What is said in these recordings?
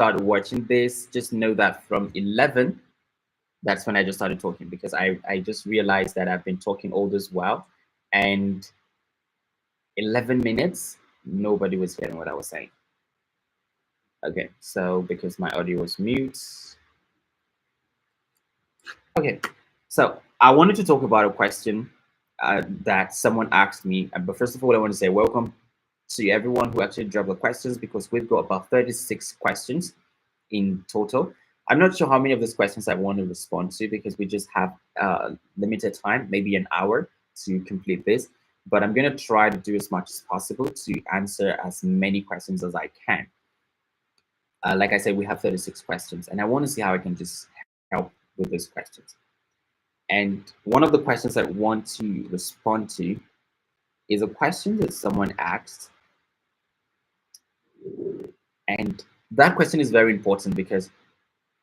start watching this, just know that from 11, that's when I just started talking, because I just realized that I've been talking all this while, and 11 minutes, nobody was hearing what I was saying. Okay, so because my audio was mute. Okay, so I wanted to talk about a question that someone asked me. But first of all, I want to say welcome to everyone who actually dropped the questions, because we've got about 36 questions in total. I'm not sure how many of these questions I want to respond to, because we just have limited time, maybe an hour to complete this. But I'm going to try to do as much as possible to answer as many questions as I can. Like I said, we have 36 questions, and I want to see how I can just help with those questions. And one of the questions I want to respond to is a question that someone asked. And that question is very important, because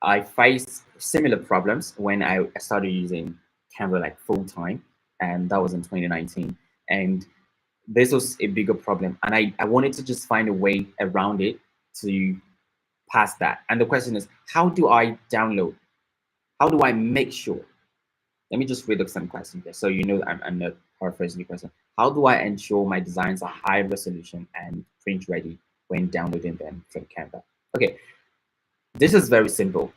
I faced similar problems when I started using Canva like full time, and that was in 2019. And this was a bigger problem, and I wanted to just find a way around it to pass that. And the question is, how do I download? How do I make sure? Let me just read up some questions here, so you know I'm not paraphrasing the question. How do I ensure my designs are high resolution and print ready when downloading them from Canva? Okay, this is very simple.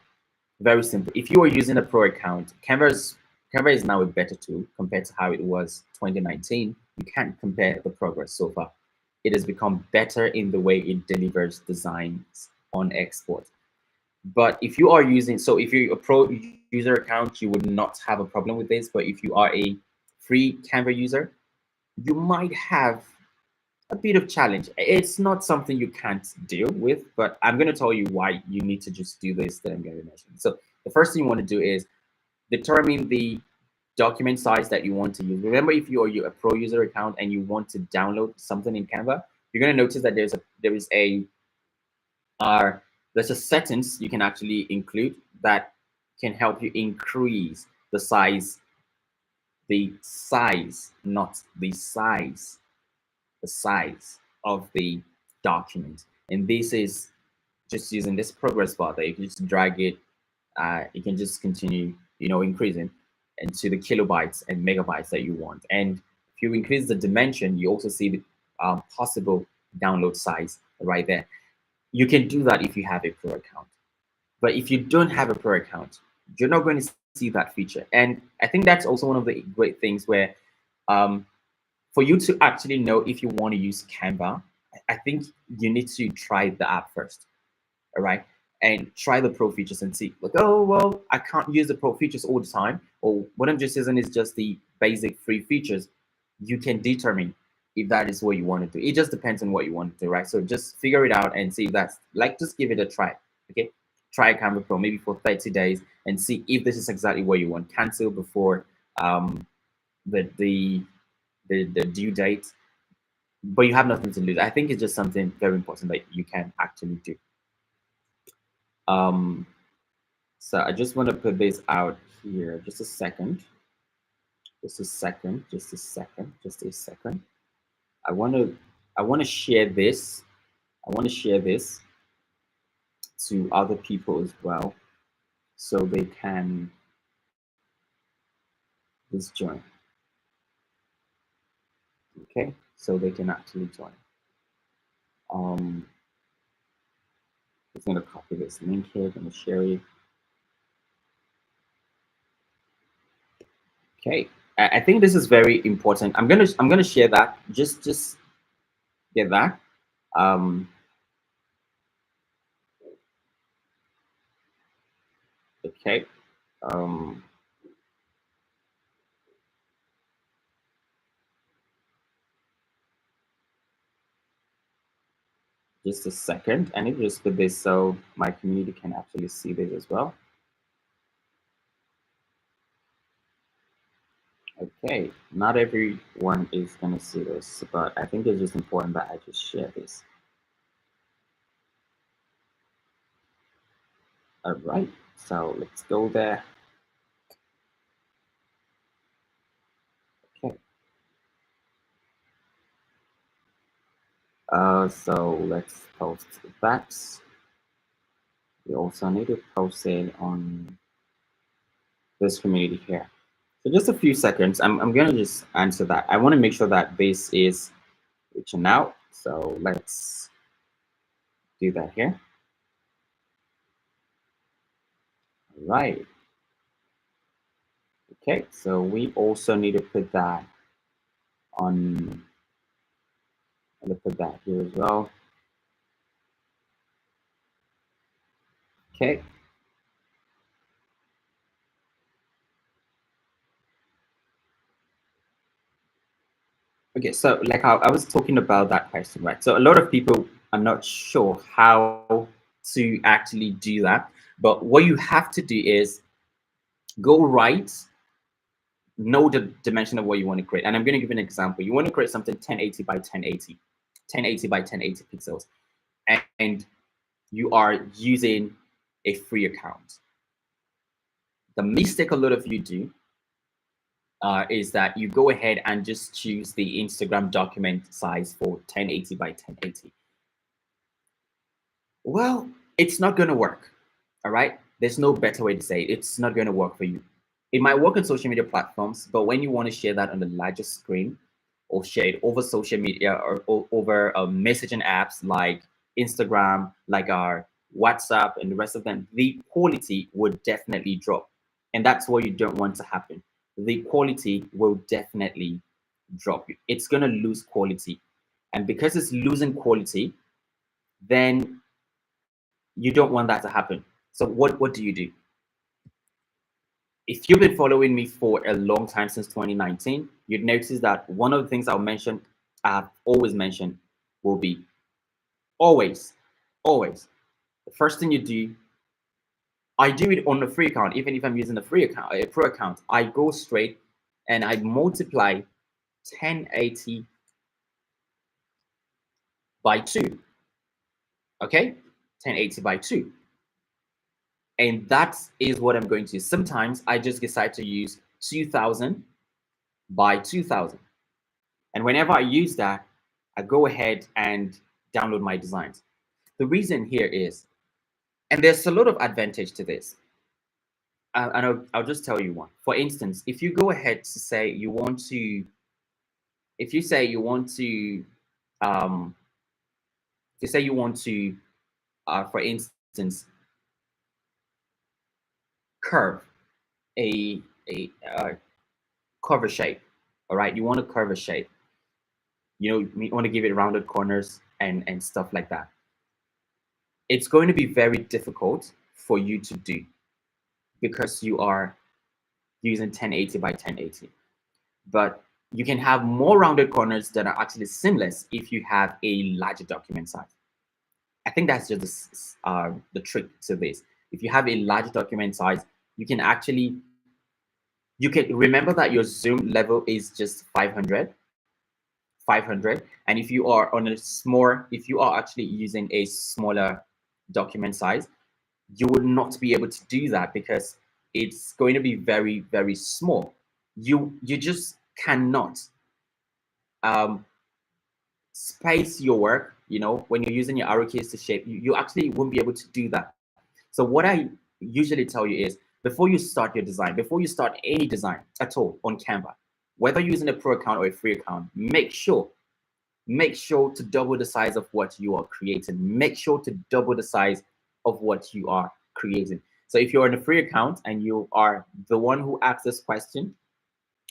Very simple. If you are using a pro account, Canva is now a better tool compared to how it was 2019. You can't compare the progress so far. It has become better in the way it delivers designs on export. But if you are using, so if you're a pro user account, you would not have a problem with this. But if you are a free Canva user, you might have a bit of challenge. It's not something you can't deal with, but I'm going to tell you why you need to just do this that I'm going to mention. So the first thing you want to do is determine the document size that you want to use. Remember, if you are a pro user account and you want to download something in Canva, you're going to notice that there's a settings you can actually include that can help you increase the size, not the size, the size of the document. And this is just using this progress bar that you can just drag it. You can just continue, increasing into the kilobytes and megabytes that you want. And if you increase the dimension, you also see the possible download size right there. You can do that if you have a pro account. But if you don't have a pro account, you're not going to see that feature. And I think that's also one of the great things where for you to actually know if you want to use Canva, I think you need to try the app first. All right. And try the pro features and see, like, oh, well, I can't use the pro features all the time. Or what I'm just using is just the basic free features. You can determine if that is what you want to do. It just depends on what you want to do, right? So just figure it out and see if that's like, just give it a try. Okay. Try Canva Pro maybe for 30 days and see if this is exactly what you want. Cancel before the due date, but you have nothing to lose. I think it's just something very important that you can actually do. So I just want to put this out here. Just a second. Just a second. Just a second. Just a second. I want to share this. I want to share this to other people as well, so they can just join. Okay, so they can actually join. Just going to copy this link here. I'm going to share it. Okay, I think this is very important. I'm gonna share that. Just get that. Okay. Just a second. I need to just put this so my community can actually see this as well. Okay, not everyone is going to see this, but I think it's just important that I just share this. All right, so let's go there. Okay. So let's post that. We also need to post it on this community here. So just a few seconds. I'm gonna just answer that. I want to make sure that this is reaching out. So let's do that here. All right. Okay, so we also need to put that on, let's put that here as well. Okay. Okay, so like how I was talking about that question, right? So a lot of people are not sure how to actually do that. But what you have to do is go right, know the dimension of what you want to create. And I'm going to give an example. You want to create something 1080 by 1080, 1080 by 1080 pixels, and you are using a free account. The mistake a lot of you do is that you go ahead and just choose the Instagram document size for 1080 by 1080. Well, it's not going to work. All right. There's no better way to say it. It's not going to work for you. It might work on social media platforms, but when you want to share that on the larger screen or share it over social media or over messaging apps like Instagram, like our WhatsApp and the rest of them, the quality would definitely drop. And that's what you don't want to happen. The quality will definitely drop. It's going to lose quality. And because it's losing quality, then you don't want that to happen. So what do you do? If you've been following me for a long time since 2019, you'd notice that one of the things I've always mentioned will be always, always. The first thing you do, I do it on a free account, even if I'm using a free account, a pro account, I go straight and I multiply 1080 by 2. Okay? 1080 by 2. And that is what I'm going to use. Sometimes I just decide to use 2000 by 2000. And whenever I use that, I go ahead and download my designs. The reason here is, and there's a lot of advantage to this. And I'll just tell you one. For instance, if you go ahead to say you want to, if you say you want to, if you say you want to, for instance, curve a cover shape, all right? You want to curve a shape. You want to give it rounded corners and stuff like that. It's going to be very difficult for you to do because you are using 1080 by 1080. But you can have more rounded corners that are actually seamless if you have a larger document size. I think that's just the trick to this. If you have a large document size, you can remember that your zoom level is just 500. And if you are if you are actually using a smaller document size, you would not be able to do that because it's going to be very, very small. You just cannot space your work, when you're using your arrow keys to shape, you actually won't be able to do that. So what I usually tell you is, before you start your design, before you start any design at all on Canva, whether you're using a pro account or a free account, make sure to double the size of what you are creating. Make sure to double the size of what you are creating. So if you're on a free account and you are the one who asked this question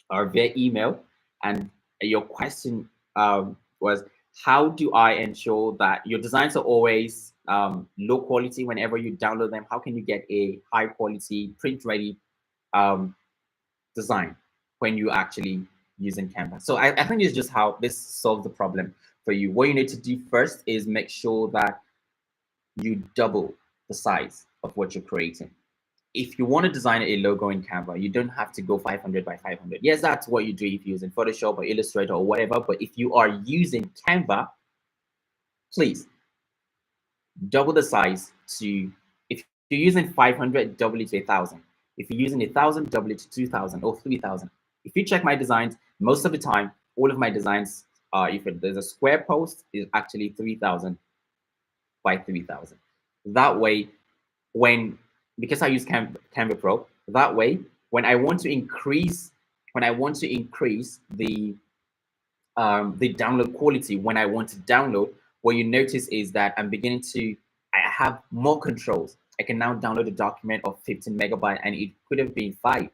or via email, and your question was, how do I ensure that your designs are always low quality whenever you download them? How can you get a high quality print ready design when you actually using Canva? So I think it's just how this solves the problem for you. What you need to do first is make sure that you double the size of what you're creating. If you want to design a logo in Canva, you don't have to go 500 by 500. Yes, that's what you do if you're using Photoshop or Illustrator or whatever. But if you are using Canva, please double the size to, if you're using 500, double it to 1,000. If you're using 1,000, double it to 2,000 or 3,000. If you check my designs, most of the time, all of my designs, if there's a square post, is actually 3,000 by 3,000. That way, when, because I use Canva Pro, that way when I want to increase the download quality, when I want to download, what you notice is that I have more controls. I can now download a document of 15 megabyte and it could have been 5.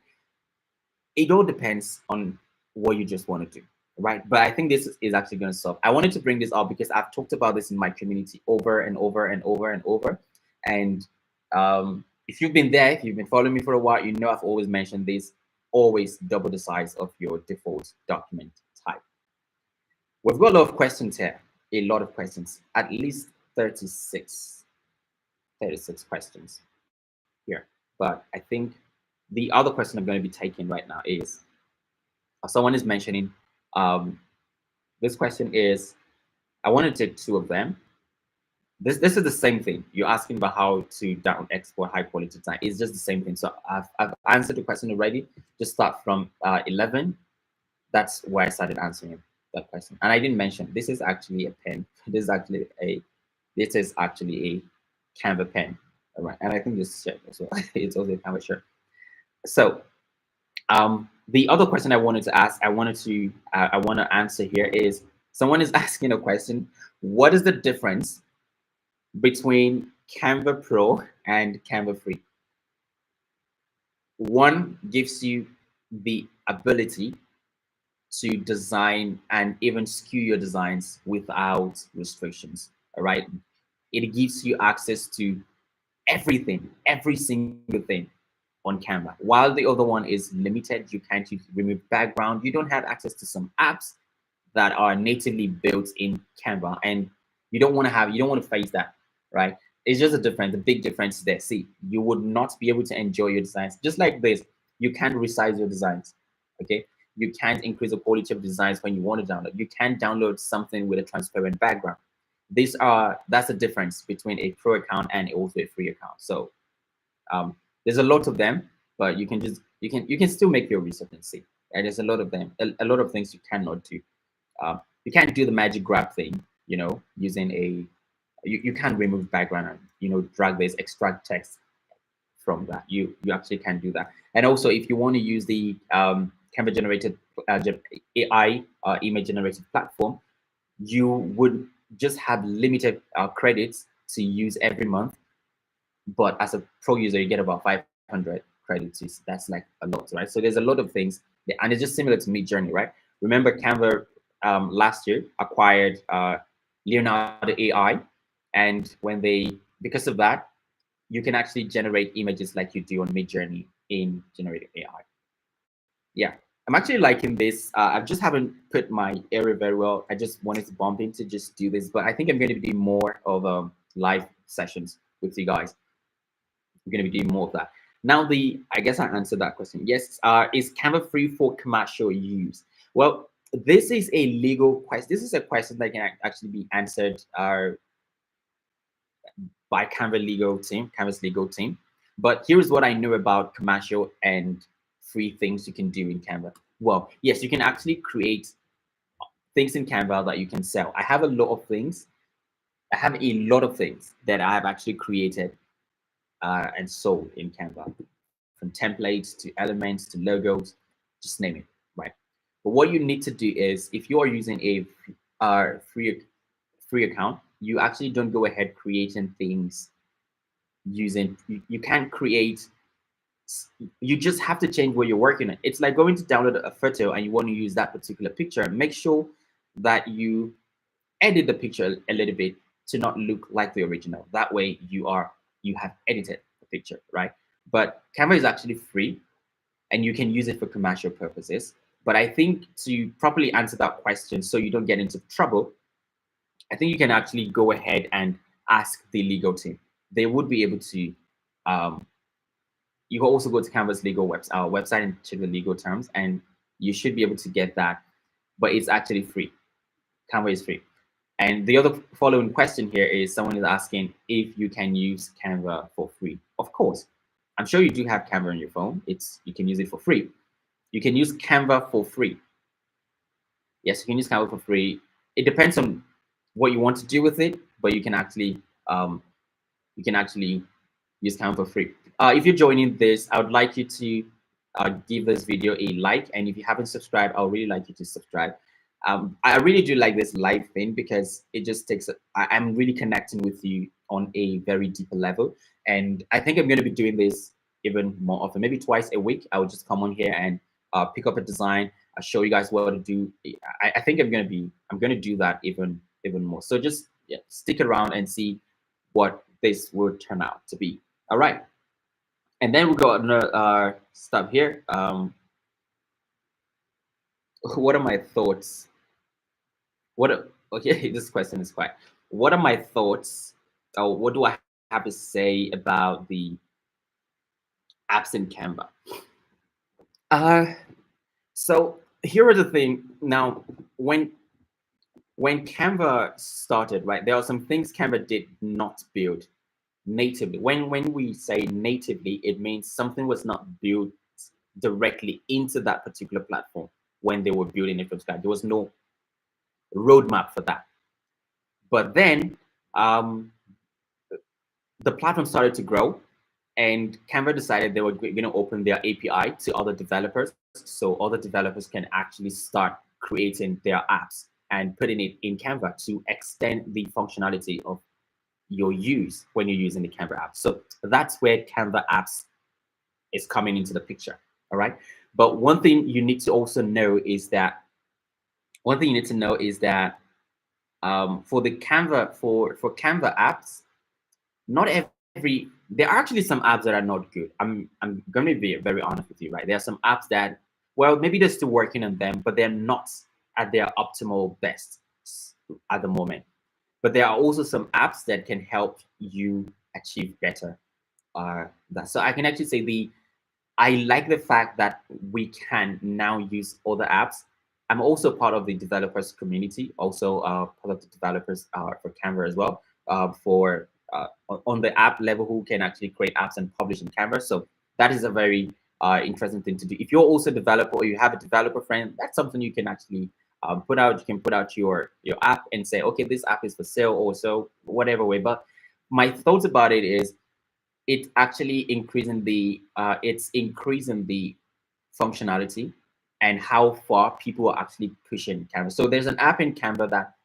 It all depends on what you just want to do, right? But I think this is actually going to solve. I wanted to bring this up because I've talked about this in my community over and over and over and over. And if you've been there, if you've been following me for a while, you know I've always mentioned this. Always double the size of your default document type. We've got a lot of questions here, a lot of questions, at least 36 questions here. But I think the other question I'm going to be taking right now is, someone is mentioning, this question is, I want to take 2 of them. This is the same thing. You're asking about how to down export high quality design. It's just the same thing. So I've answered the question already. Just start from 11. That's where I started answering that question. And I didn't mention, this is actually a pen. This is actually a Canva pen. All right. And I think this shirt as well. It's also a Canva shirt. So the other question I wanted to ask, I want to answer here is, someone is asking a question: what is the difference between Canva Pro and Canva Free? One gives you the ability to design and even skew your designs without restrictions. All right. It gives you access to everything, every single thing on Canva, while the other one is limited. You can't remove background. You don't have access to some apps that are natively built in Canva, and you don't want to face that, right? It's just a big difference there. See, you would not be able to enjoy your designs just like this. You can't resize your designs, okay? You can't increase the quality of designs when you want to download. You can't download something with a transparent background. That's the difference between a pro account and also a free account. So there's a lot of them, but you can still make your research and see. And there's a lot of them, a lot of things you cannot do. You can't do the magic grab thing, using you can't remove background and drag this, extract text from that. You actually can't do that. And also, if you want to use the Canva generated AI image generated platform, you would just have limited credits to use every month. But as a pro user, you get about 500 credits. That's like a lot, right? So there's a lot of things, and it's just similar to Midjourney, right? Remember, Canva last year acquired Leonardo AI, and because of that, you can actually generate images like you do on Midjourney in generative AI. Yeah, I'm actually liking this. I just haven't put my area very well. I just wanted to bump in to just do this, but I think I'm going to be doing more of live sessions with you guys. We're going to be doing more of that. Now, I guess I answered that question. Yes, is Canva free for commercial use? Well, this is a legal question. This is a question that can actually be answered by Canva's legal team. But here's what I know about commercial and free things you can do in Canva. Well, yes, you can actually create things in Canva that you can sell. I have a lot of things. I have a lot of things that I have actually created and sold in Canva, from templates to elements to logos, just name it, right? But what you need to do is, if you are using a free account, you actually don't go ahead creating things using. You can't create. You just have to change what you're working on. It's like going to download a photo and you want to use that particular picture. Make sure that you edit the picture a little bit to not look like the original. That way you have edited the picture, right? But Canva is actually free and you can use it for commercial purposes. But I think to properly answer that question so you don't get into trouble, I think you can actually go ahead and ask the legal team. They would be able to, you can also go to Canva's legal website and check the legal terms, and you should be able to get that, but it's actually free. Canva is free. And the other following question here is, someone is asking if you can use Canva for free. Of course, I'm sure you do have Canva on your phone. You can use it for free. You can use Canva for free. Yes, you can use Canva for free. It depends on what you want to do with it, but you can actually use Canva for free. If you're joining this, I would like you to give this video a like, and if you haven't subscribed, I would really like you to subscribe. I really do like this live thing because it just takes. I'm really connecting with you on a very deeper level, and I think I'm going to be doing this even more often. Maybe twice a week. I would just come on here and pick up a design. I'll show you guys what to do. I think I'm going to do that even more. So just stick around and see what this will turn out to be. All right. And then we got another stuff here. What are my thoughts? Okay, this question is quite. What are my thoughts? Or what do I have to say about the apps in Canva? So here are the thing. Now, when Canva started, right, there are some things Canva did not build natively. When we say natively, it means something was not built directly into that particular platform when they were building it from scratch. There was no roadmap for that. But then the platform started to grow, and Canva decided they were going to open their API to other developers, so other developers can actually start creating their apps and putting it in Canva to extend the functionality of your use when you're using the Canva app. So that's where Canva apps is coming into the picture. All right. But one thing you need to also know is that for the Canva for Canva apps, not every there are actually some apps that are not good. I'm going to be very honest with you, right? There are some apps that, well, maybe they're still working on them, but they're not at their optimal best at the moment. But there are also some apps that can help you achieve better. So I can actually say I like the fact that we can now use other apps. I'm also part of the developers community, also part of the developers for Canva as well, for on the app level who can actually create apps and publish in Canva. So that is a very interesting thing to do. If you're also a developer or you have a developer friend, that's something you can actually put out. You can put out your app and say, okay, this app is for sale or so, whatever way. But my thoughts about it is it's actually it's increasing the functionality and how far people are actually pushing Canva. So there's an app in Canva that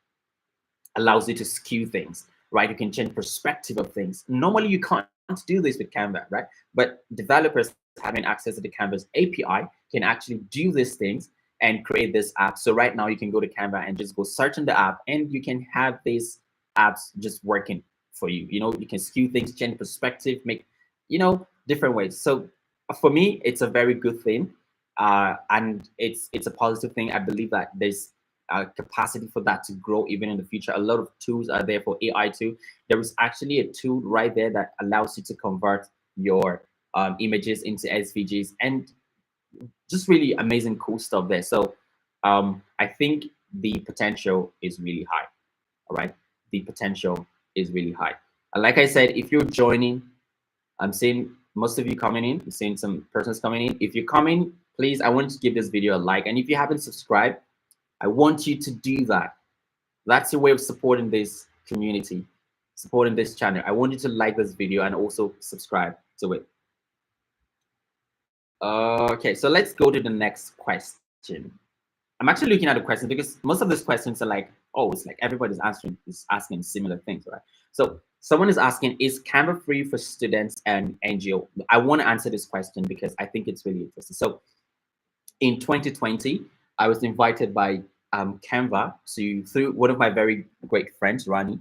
allows you to skew things, right? You can change perspective of things. Normally you can't do this with Canva, right? But developers having access to the Canva's API can actually do these things and create this app. So right now you can go to Canva and just go search in the app, and you can have these apps just working for you. You can skew things, change perspective, make different ways. So for me, it's a very good thing, and it's a positive thing. I believe that there's capacity for that to grow even in the future. A lot of tools are there for AI too. There is actually a tool right there that allows you to convert your images into SVGs, and just really amazing, cool stuff there. So I think the potential is really high. All right, the potential is really high. Like I said, if you're joining, I'm seeing most of you coming in. I'm seeing some persons coming in. If you're coming, please, I want you to give this video a like. And if you haven't subscribed, I want you to do that. That's your way of supporting this community, supporting this channel. I want you to like this video and also subscribe to it. Okay, so let's go to the next question. I'm actually looking at the questions because most of these questions are like, oh, it's like everybody's is asking similar things, right? So someone is asking, is Canva free for students and NGO? I want to answer this question because I think it's really interesting. So in 2020, I was invited by Canva through one of my very great friends, Rani.